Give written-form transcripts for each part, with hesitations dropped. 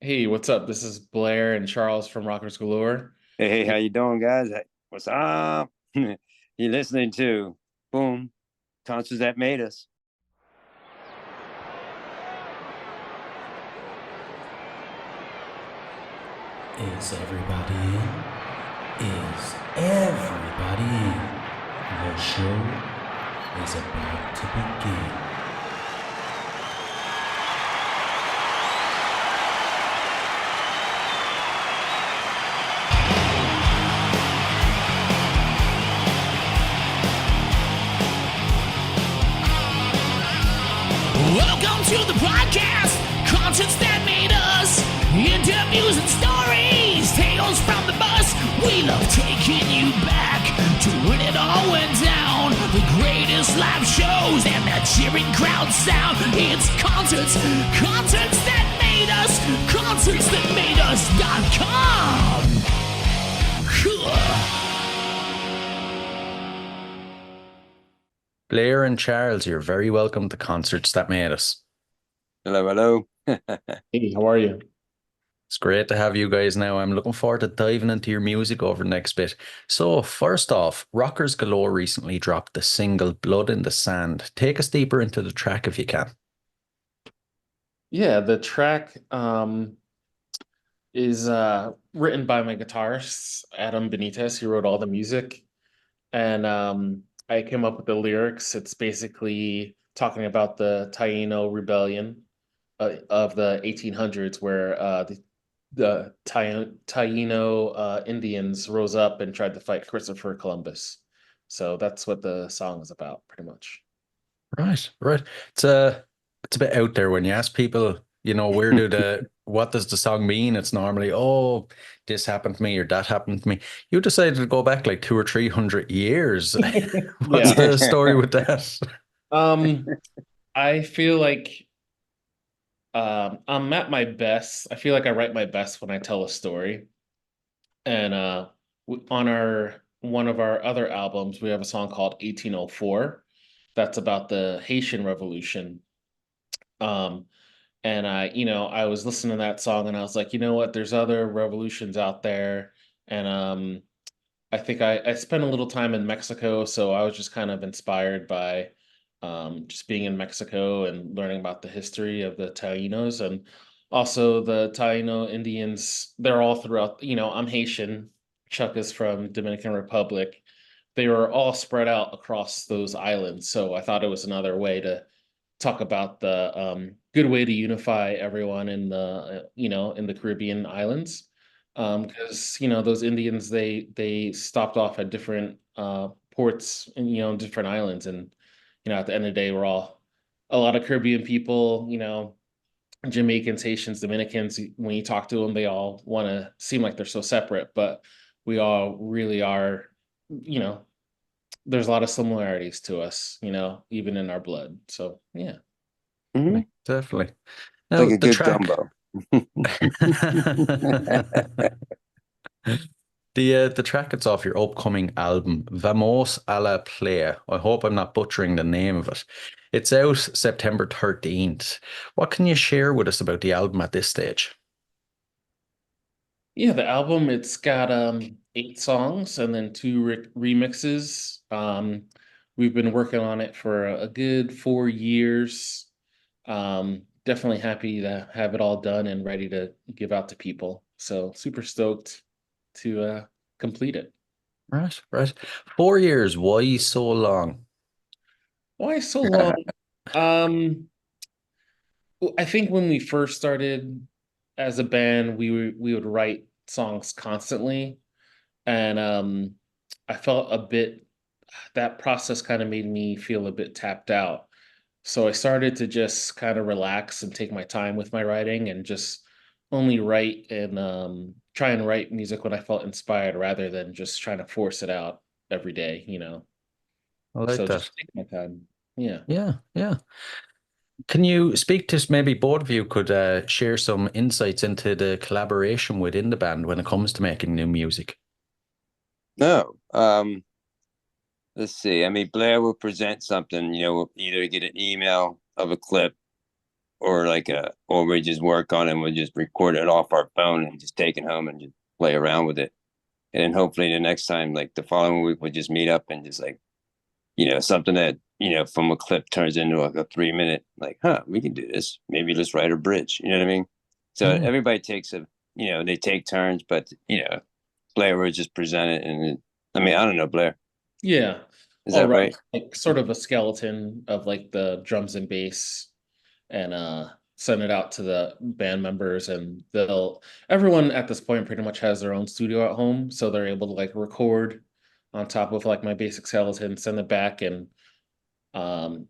Hey, what's up? This is Blair and Charles from Rockers Galore. Hey, We- how you doing, guys? Hey, what's up? You're listening to Boom, Concerts That Made Us. Is everybody in? Is everybody in? The show is about to begin. Welcome to the podcast, concerts that made us, interviews and stories, tales from the bus. We love taking you back to when it all went down. The greatest live shows and that cheering crowd sound. It's concerts that made us, concerts that made us.com. Blayer and Charles, you're very welcome to Concerts That Made Us. Hello, hello. Hey, how are you? It's great to have you guys now. I'm looking forward to diving into your music over the next bit. So, first off, Rockers Galore recently dropped the single Blood in the Sand. Take us deeper into the track if you can. Yeah, the track is written by my guitarist, Adam Benitez. He wrote all the music. And I came up with the lyrics. It's basically talking about the Taino rebellion of the 1800s, where the Taino Indians rose up and tried to fight Christopher Columbus. So that's what the song is about, pretty much. Right, right. It's a bit out there when you ask people, what does the song mean? It's normally, oh, this happened to me or that happened to me. You decided to go back like 200 or 300 years. What's Yeah. the story with that? Um, I feel like I'm at my best. I feel like I write my best when I tell a story. And on our one of our other albums, we have a song called 1804 that's about the Haitian Revolution. Um, and I was listening to that song and I was like, you know what, there's other revolutions out there. And I think I spent a little time in Mexico, so I was just kind of inspired by just being in Mexico and learning about the history of the Tainos and also the Taino Indians. They're all throughout, I'm Haitian. Chuck is from Dominican Republic. They were all spread out across those islands. So I thought it was another way to talk about the good way to unify everyone in the Caribbean islands because those Indians they stopped off at different ports and different islands, and at the end of the day we're all a lot of Caribbean people, Jamaicans, Haitians, Dominicans. When you talk to them, they all want to seem like they're so separate, but we all really are. you know there's a lot of similarities to us, even in our blood. So yeah. Mhm. Definitely. Like Now, a the good track. gumbo. The track it's off your upcoming album, Vamos a la Playa. I hope I'm not butchering the name of it. It's out September 13th. What can you share with us about the album at this stage? Yeah, the album, it's got 8 songs and then two remixes. We've been working on it for a good 4 years. Definitely happy to have it all done and ready to give out to people. So super stoked to complete it. Right, right. 4 years. Why so long? Why so long? Um, well, I think when we first started as a band, we would write songs constantly, and I felt a bit that process kind of made me feel a bit tapped out. So I started to just kind of relax and take my time with my writing and just only write and try and write music when I felt inspired rather than just trying to force it out every day. I like So that. just take my time. Yeah. Yeah, yeah. Can you speak to maybe both of you could share some insights into the collaboration within the band when it comes to making new music? No. Let's see. I mean, Blair will present something, we'll either get an email of a clip or like or we just work on it and we just record it off our phone and just take it home and just play around with it. And then hopefully the next time, like the following week, we'll just meet up and just like, something that, from a clip turns into like a 3 minute, like, we can do this. Maybe let's write a bridge. You know what I mean? So Mm. everybody takes they take turns, but, Blair would just present it. And I mean, I don't know, Blair, Yeah. is All that right. right? Like sort of a skeleton of like the drums and bass and send it out to the band members and they'll everyone at this point pretty much has their own studio at home, so they're able to like record on top of like my basic skeleton, send it back, and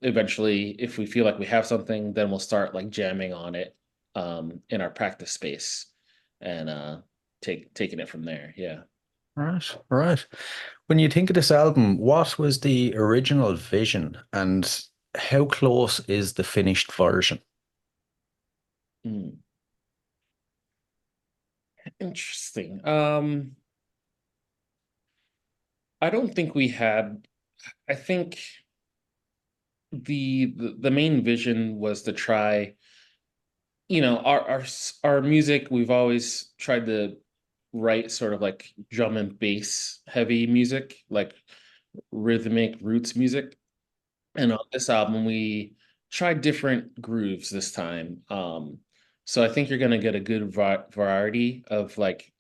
eventually if we feel like we have something, then we'll start like jamming on it in our practice space and taking it from there. Yeah. Right, right. When you think of this album, what was the original vision and how close is the finished version? Hmm. Interesting. I don't think we had. I think the main vision was to try, our music. We've always tried to write sort of like drum and bass heavy music, like rhythmic roots music. And on this album, we tried different grooves this time. So I think you're gonna get a good variety of like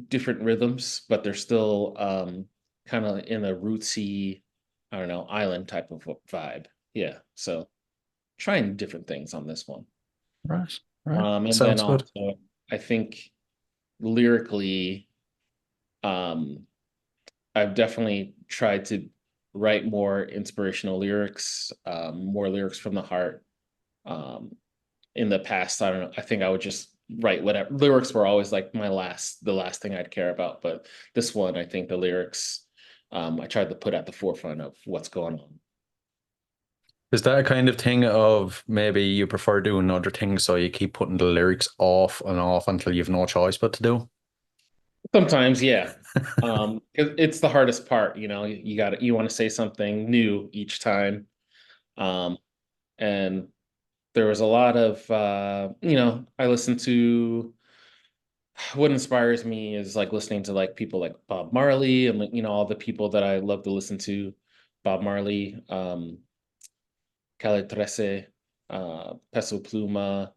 different rhythms, but they're still kind of in a rootsy, I don't know, island type of vibe. Yeah. So trying different things on this one. Right, right. And then Sounds good. also I think lyrically, um, I've definitely tried to write more inspirational lyrics, more lyrics from the heart. Um, in the past, I don't know. I think I would just write whatever. Lyrics were always like the last thing I'd care about. But this one, I think the lyrics, I tried to put at the forefront of what's going on. Is that a kind of thing of maybe you prefer doing other things, so you keep putting the lyrics off and off until you've no choice but to do? Sometimes, yeah. It's the hardest part, you want to say something new each time. Um, and there was a lot of I listen to what inspires me is like listening to like people like Bob Marley and like, all the people that I love to listen to. Bob Marley, Calle 13, Peso Pluma,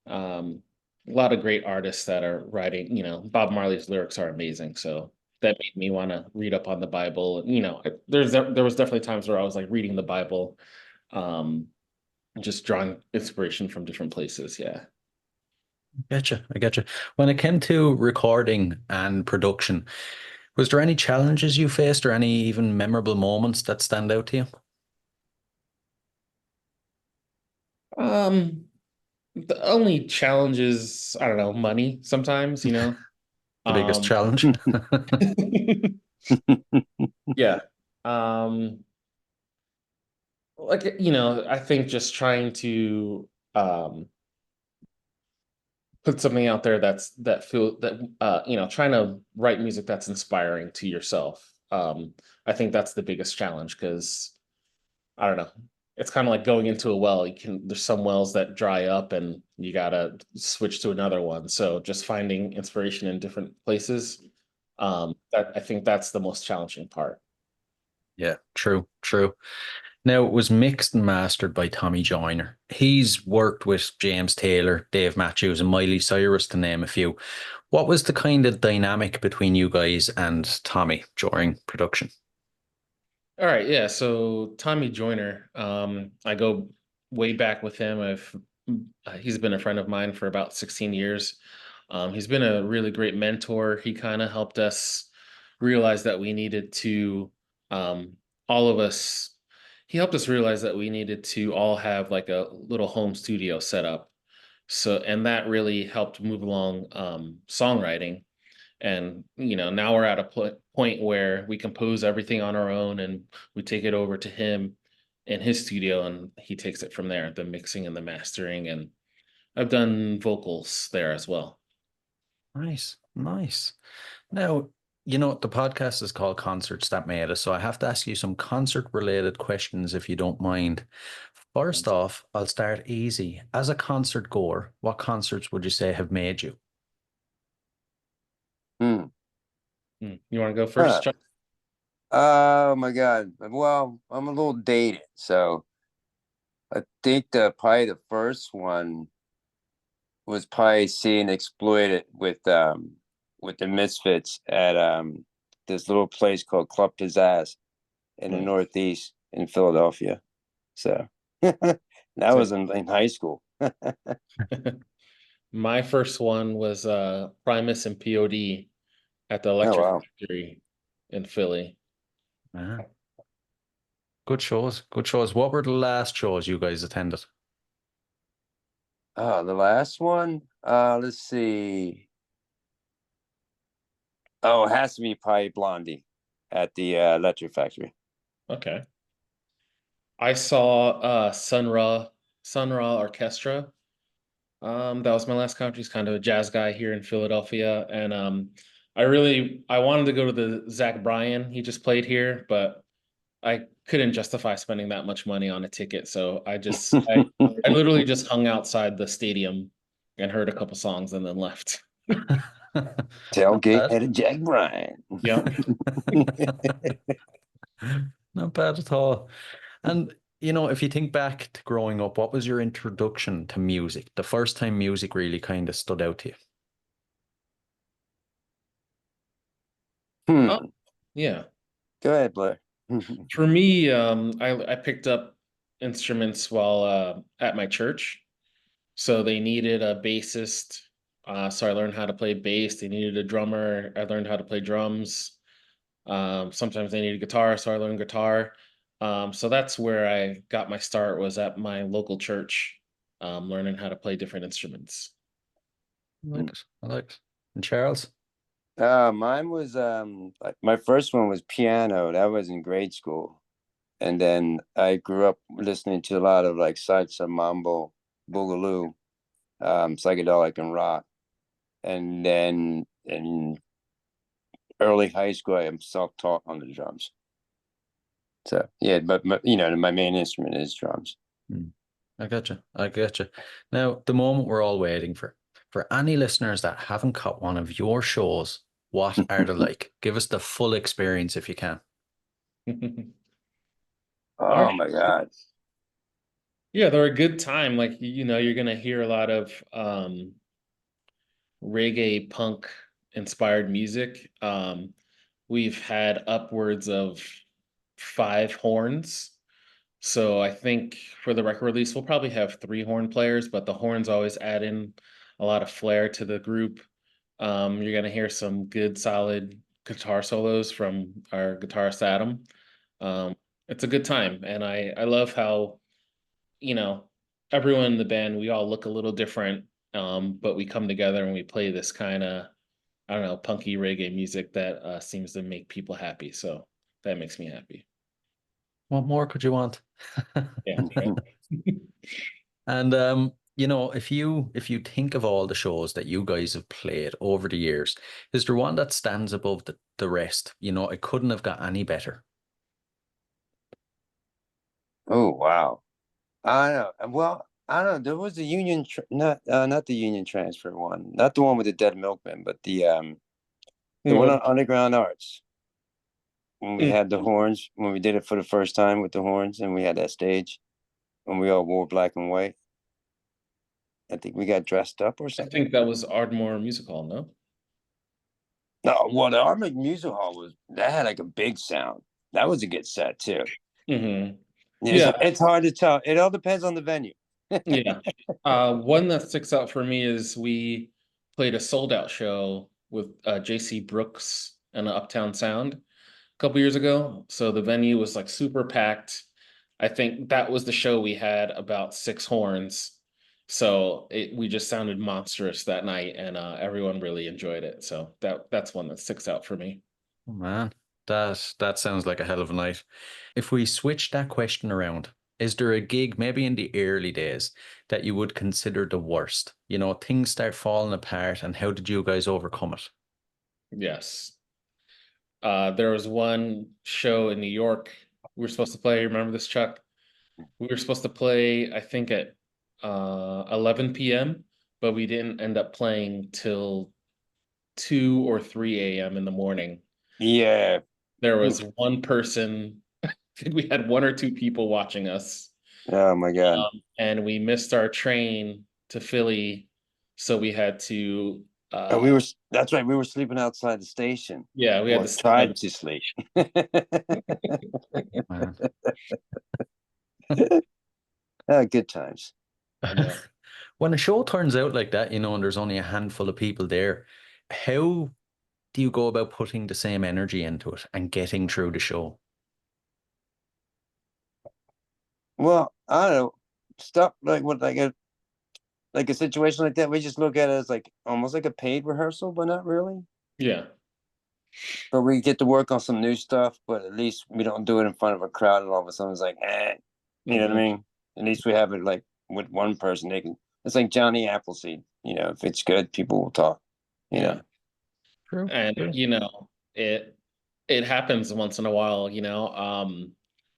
um, a lot of great artists that are writing, Bob Marley's lyrics are amazing. So that made me want to read up on the Bible. There was definitely times where I was like reading the Bible, um, just drawing inspiration from different places. Yeah. Getcha, I getcha. When it came to recording and production, was there any challenges you faced or any even memorable moments that stand out to you? Um, the only challenge is, I don't know, money sometimes, The biggest Um, challenge? yeah. Um, like, I think just trying to put something out there trying to write music that's inspiring to yourself. I think that's the biggest challenge because I don't know. It's kind of like going into a well. There's some wells that dry up and you gotta switch to another one. So just finding inspiration in different places. That I think that's the most challenging part. Yeah, true, true. Now, it was mixed and mastered by Tommy Joyner. He's worked with James Taylor, Dave Matthews, and Miley Cyrus, to name a few. What was the kind of dynamic between you guys and Tommy during production? All right, yeah. So Tommy Joyner, I go way back with him. He's been a friend of mine for about 16 years. He's been a really great mentor. He kind of helped us realize that we needed to, all of us, he helped us realize that we needed to all have like a little home studio set up. So, and that really helped move along songwriting. And now we're at a point where we compose everything on our own and we take it over to him in his studio and he takes it from there, the mixing and the mastering. And I've done vocals there as well. Nice, nice. Now, The podcast is called Concerts That Made Us, so I have to ask you some concert-related questions if you don't mind. First off, I'll start easy. As a concert goer, what concerts would you say have made you? Hmm. You want to go Huh. first, Chuck? Oh my God. Well, I'm a little dated, so I think probably the first one was probably seeing Exploited with the Misfits at this little place called Club Pizzazz in the Nice. Northeast in Philadelphia. So that was Sick. in high school. My first one was Primus and POD at the Oh Electric wow. Factory in Philly. Ah, good shows. Good shows. What were the last shows you guys attended? Oh, the last one. Let's see. Oh, it has to be probably Blondie at the Electric Factory. Okay. I saw Sun Ra Orchestra. That was my last concert. He's kind of a jazz guy here in Philadelphia. And I wanted to go to the Zach Bryan. He just played here, but I couldn't justify spending that much money on a ticket. So I literally just hung outside the stadium and heard a couple songs and then left. Not Tailgate bad. at a Jack Bryan. Yeah. Not bad at all. And if you think back to growing up, what was your introduction to music? The first time music really kind of stood out to you? Oh, Hmm. yeah. Go ahead, Blair. For me, I picked up instruments while at my church. So they needed a bassist. So I learned how to play bass. They needed a drummer. I learned how to play drums. Sometimes they needed guitar, so I learned guitar. So that's where I got my start was at my local church, learning how to play different instruments. I like it. I like it. And Charles? Mine was like my first one was piano. That was in grade school. And then I grew up listening to a lot of like salsa, mambo, boogaloo, psychedelic and rock. And then in early high school, I am self-taught on the drums. So yeah, but my main instrument is drums. Hmm. I gotcha. I gotcha. Now, the moment we're all waiting for any listeners that haven't caught one of your shows, what are they like? Give us the full experience if you can. All Oh right. my God. Yeah, they're a good time. Like, you're gonna hear a lot of reggae punk inspired music. We've had upwards of 5 horns. So I think for the record release, we'll probably have 3 horn players, but the horns always add in a lot of flair to the group. You're gonna hear some good, solid guitar solos from our guitarist Adam. Um, it's a good time, and I love how you know everyone in the band we all look a little different, but we come together and we play this kind of I don't know punky reggae music that seems to make people happy. So that makes me happy. What more could you want? Yeah, right. And if you think of all the shows that you guys have played over the years, is there one that stands above the rest? It couldn't have got any better. Oh wow. I don't know. Well, I don't know. There was a not the union transfer one, not the one with the dead milkman, but the one Well, on Underground Arts when we mm, had the horns, when we did it for the first time with the horns, and we had that stage when we all wore black and white. I think we got dressed up or I something. think that was Ardmore Music Hall, no? No, well, the Armored Music Hall was that had like a big sound. That was a good set too. Hmm. It's Yeah, it's hard to tell. It all depends on the venue. yeah. One that sticks out for me is we played a sold out show with JC Brooks and Uptown Sound a couple years ago. So the venue was like super packed. I think that was the show we had about 6 horns. So we just sounded monstrous that night, and everyone really enjoyed it. So that's one that sticks out for me. Oh, man, that sounds like a hell of a night. If we switch that question around, is there a gig maybe in the early days that you would consider the worst? Things start falling apart, and how did you guys overcome it? Yes. There was one show in New York we were supposed to play. Remember this, Chuck? We were supposed to play, I think, at 11 p.m., but we didn't end up playing till 2 or 3 a.m. in the morning. Yeah. There was Oof. one person, I think we had 1 or 2 people watching us, Oh my God. and we missed our train to Philly, so we had to, And we were, that's right. We were sleeping outside the station, yeah, we had or to sleep tried on to sleep. Man. Good times. yeah. When a show turns out like that, and there's only a handful of people there, how do you go about putting the same energy into it and getting through the show? Well, I don't know. Stuff like what, like a situation like that, we just look at it as like almost like a paid rehearsal, but not really. Yeah. But we get to work on some new stuff, but at least we don't do it in front of a crowd and all of a sudden it's like, you know what I Mhm. mean? At least we have it like with one person. They can, it's like Johnny Appleseed, if it's good, people will talk, you Yeah. know. True. And True. it happens once in a while.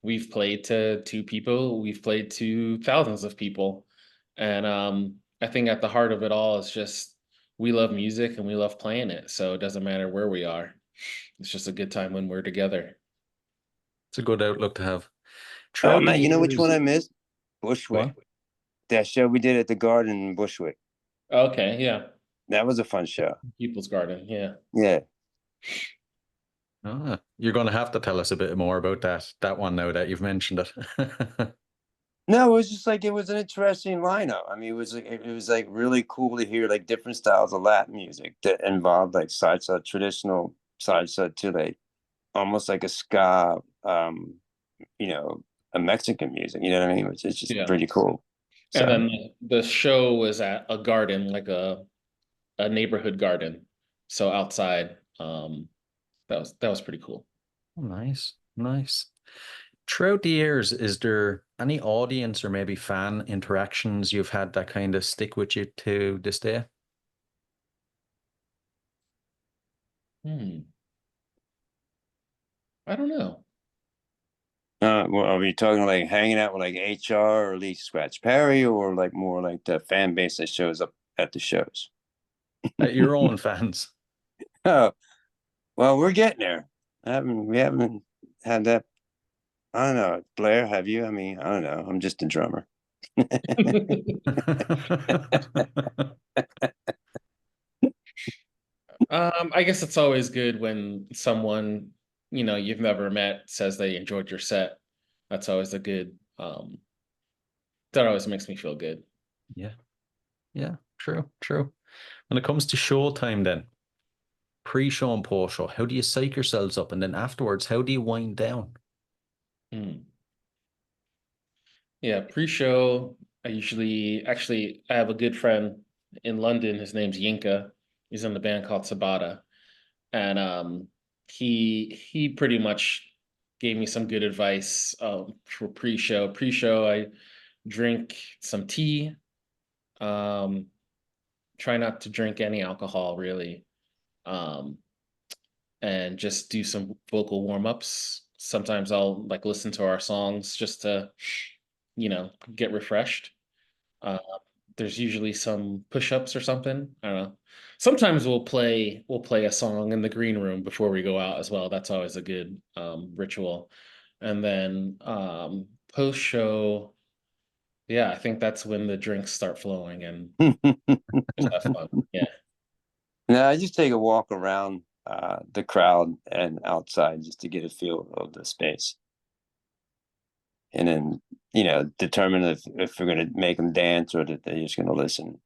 We've played to 2 people, we've played to thousands of people. And I think at the heart of it all is just we love music and we love playing it. So it doesn't matter where we are. It's just a good time when we're together. It's a good outlook to have. Oh Throughout the man, you know which one years, I missed? go Bushwick. on. That show we did at the Garden in Bushwick. Okay, yeah. That was a fun show. People's Garden, yeah. Yeah. You're going to have to tell us a bit more about that one now that you've mentioned it. No, it was just like it was an interesting lineup. I mean, it was like really cool to hear like different styles of Latin music that involved like salsa, traditional salsa to like almost like a ska, you know, a Mexican music. You know what I mean? Which is just Yeah. pretty cool. And So then the show was at a garden, like a neighborhood garden. So outside. That was pretty cool. Nice, nice. Throughout the years, is there any audience or maybe fan interactions you've had that kind of stick with you to this day? Hmm. I don't know. well, are we talking like hanging out with like HR or Lee Scratch Perry or like more like the fan base that shows up at the shows? Your own fans. Oh, well, we're getting there. We haven't had that. I don't know. Blair, have you? I mean, I don't know. I'm just a drummer. I guess it's always good when someone, you've never met says they enjoyed your set. That's always a good, that always makes me feel good. Yeah, yeah, true, true. When it comes to show time, then pre-show and post-show, how do you psych yourselves up? And then afterwards, how do you wind down? Hmm. Yeah, pre-show, I have a good friend in London. His name's Yinka. He's in the band called Sabata. And he pretty much gave me some good advice for pre-show. Pre-show, I drink some tea. Um, Try not to drink any alcohol really. Um, and just do some vocal warm-ups. Sometimes I'll like listen to our songs just to, get refreshed. Uh, there's usually some push-ups or something. I don't know. Sometimes we'll play a song in the green room before we go out as well. That's always a good ritual. And then post-show, yeah, I think that's when the drinks start flowing and just have fun. Yeah. No, I just take a walk around the crowd and outside just to get a feel of the space, and then determine if we're going to make them dance or that they're just going to listen.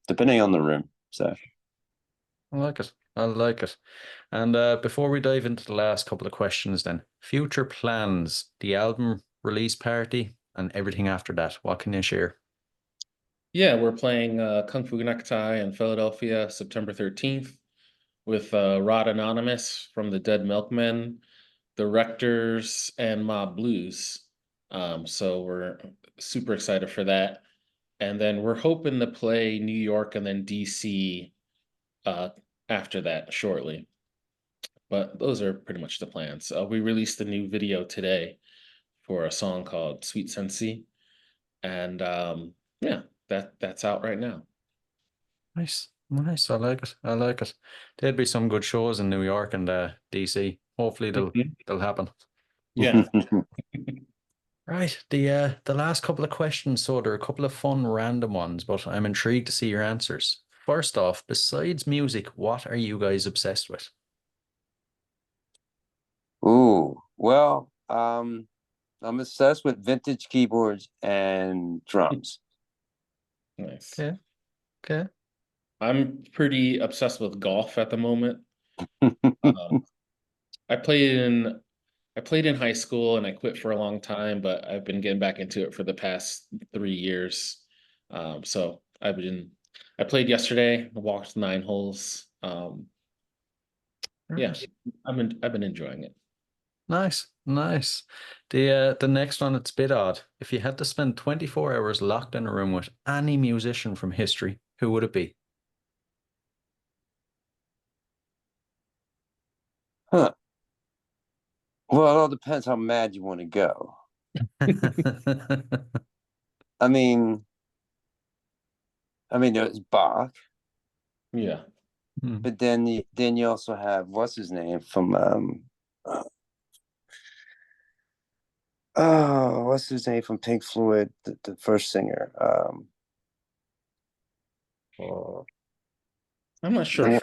Depending on the room. So I like it. I like it. And before we dive into the last couple of questions, then future plans, the album release party, and everything after that. What can you share? Yeah, we're playing Kung Fu Necktie in Philadelphia, September 13th, with Rod Anonymous from the Dead Milkmen, the Rectors, and Mob Blues. So we're super excited for that. And then we're hoping to play New York and then DC uh, after that shortly. but those are pretty much the plans. We released a new video today for a song called Sweet Sensei, and yeah, that's out right now. Nice. I like it. I like it. There'll be some good shows in New York and DC. Hopefully they'll happen. Yeah. Right. The last couple of questions, so there are a couple of fun random ones, but I'm intrigued to see your answers. First off, besides music, what are you guys obsessed with? Ooh, well, I'm obsessed with vintage keyboards and drums. Nice. Okay. Okay. I'm pretty obsessed with golf at the moment. Um, I played in high school and I quit for a long time, but I've been getting back into it for the past 3 years. So I played yesterday, walked 9 holes. Yeah, Right. I've been enjoying it. Nice. Nice. The next one, it's a bit odd. If you had to spend 24 hours locked in a room with any musician from history, who would it be? Huh. Well, it all depends how mad you want to go. I mean, there's Bach, Yeah. but then you also have what's his name from what's his name from Pink Floyd, the first singer. Oh, I'm not sure.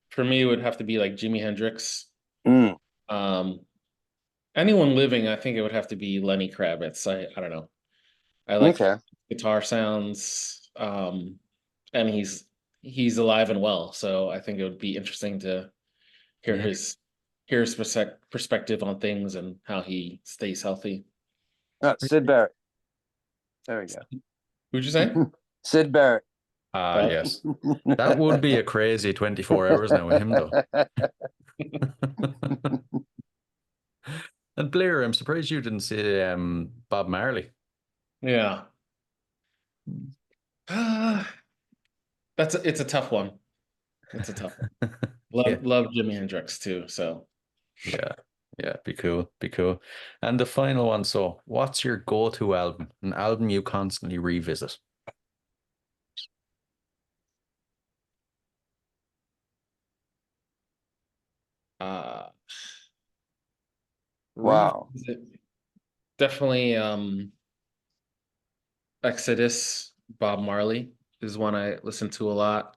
For me, it would have to be like Jimi Hendrix. Mm, Um, Anyone living, I think it would have to be Lenny Kravitz. I don't know. I like okay. guitar sounds. And he's alive and well, so I think it would be interesting to hear Yeah. his perspective on things and how he stays healthy. Sid Barrett. There we go. Who'd you say? Sid Barrett. Yes. That would be a crazy 24 hours now with him, though. And Blair, I'm surprised you didn't see Bob Marley. Yeah. It's a tough one. It's a tough one. Yeah. Love Jimi Hendrix too. So Yeah, be cool. And the final one, so what's your go-to album? An album you constantly revisit? uh Wow. definitely Exodus, Bob Marley is one I listen to a lot.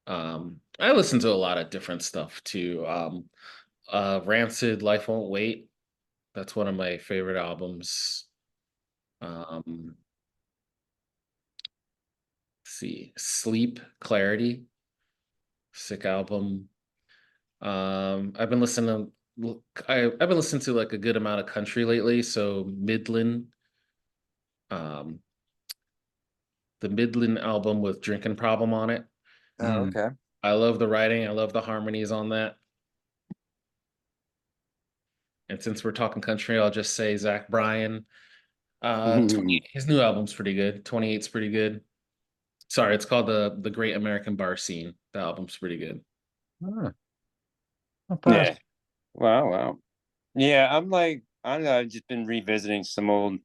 I listen to a lot of different stuff too. Rancid, Life Won't Wait. That's one of my favorite albums. Let's see, Sleep, Clarity, sick album. I've been listening I've been listening to like a good amount of country lately. So Midland, um, the Midland album with Drinking Problem on it. Oh, okay. I love the writing. I love the harmonies on that. And since we're talking country, I'll just say Zach Bryan. 28, his new album's pretty good. 28's pretty good. Sorry, it's called the Great American Bar Scene. The album's pretty good. Ah, not bad. Yeah. Wow. Yeah, I don't know, I've just been revisiting some old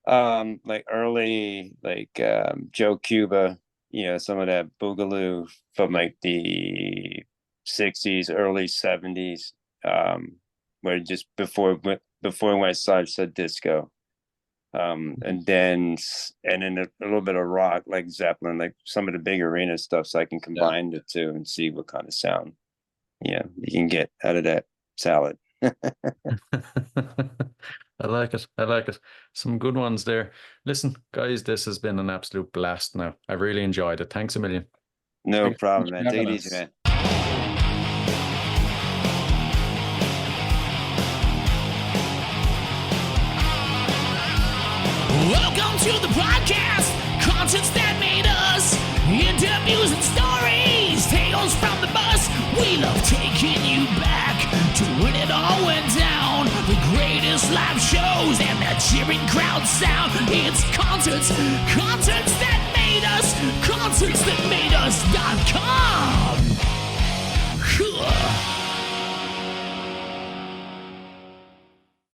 like early Joe Cuba, some of that boogaloo from like the 60s, early 70s, where just before it went salsa disco. And then a little bit of rock like Zeppelin, like some of the big arena stuff, so I can combine the two and see what kind of sound you can get out of that salad. I like it. Some good ones there. Listen, guys, this has been an absolute blast now. I really enjoyed it. Thanks a million. No Thanks so problem, much man. for Take it having easy, us. man. Welcome to the podcast, concerts that made us, interviews and stories, tales from the bus. We love taking you back to when it all went down. The greatest live shows and the cheering crowd sound. It's concerts that made us, concerts that